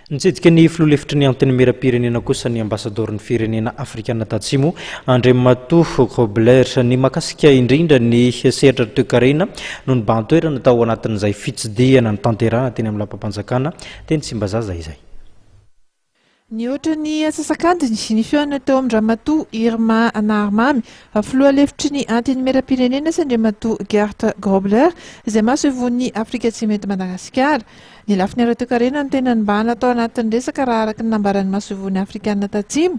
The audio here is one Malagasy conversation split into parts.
Nitsidika ny filoha-hevitry ny antenimieram-pirenena kosa ny ambasadorn'ny firenena afrikana tatsimo Andriamatoa Grobler ny makasika indrindra ny sehatra toe-karena no ny bantoerana tao anatin'izay fitsidihana ny tanterahana teny amin'ny lampam-panjakana teny Tsimbazaza izay. Ny ohatra ny asasakadiny sy ny feona teo Andriamatoa Irma Naharmamy, filoha-hevitry ny antenimieram-pirenena sy Andriamatoa Gert Grobler izay mahasevoan'ny Afrika Atsimo eto Madagasikara. Ny lafiny ara-toe-karena no tena nibahana tao anatin'ny resaka raha araka ny nambaran'ny mahasevoan'ny Afrikana Tatsimo.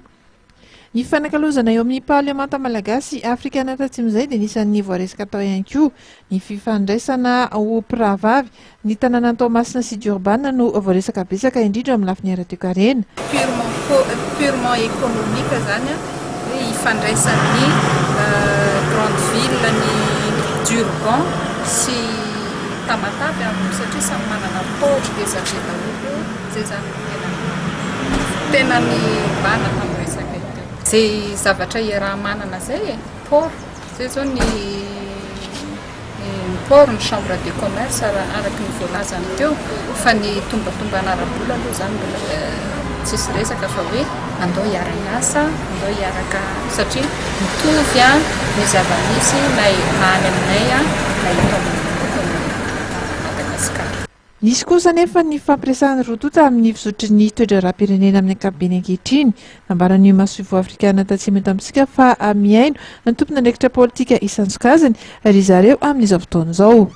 Ny fanakalozana eo amin'ny Parlemanta Malagasy Afrikana Tatsimo izay dia nisan'ny voaresaka tao ihany koa ny fifandraisana ho mpiravavy ny tanàna Toamasina sy Durban no voaresaka betsaka indrindra amin'ny lafiny ara-toe-karena. Purement économique zany ifandraisan'ny grande ville ny Durban sy Tamatave satria samy manana port dia zareo daholo zay zany tena ny bana tamin'ny resaka ito. Zay zavatra raha manana zay port zay zao ny port ny chambre de commerce araky ny voalazany teo fa ny tombatomba anara-bola aloha zany mbola tsisy resaka fa hoe andao hiara-miasa andao hiaraka satria mitovy ny zava-misy na any aminay na eto amin'ny Nisy kosa nefa ny fampiresahan'ny rotota amin'ny fizotry ny toedra raha-pirenena amin'ny ankapobeny ankehitriny. Nambaran'ny mahasovo Afrikana Tatsimo eto amintsika fa miaino ny tompona andraikitra politika isan-sokajiny ry zareo amin'izao fotoana izao.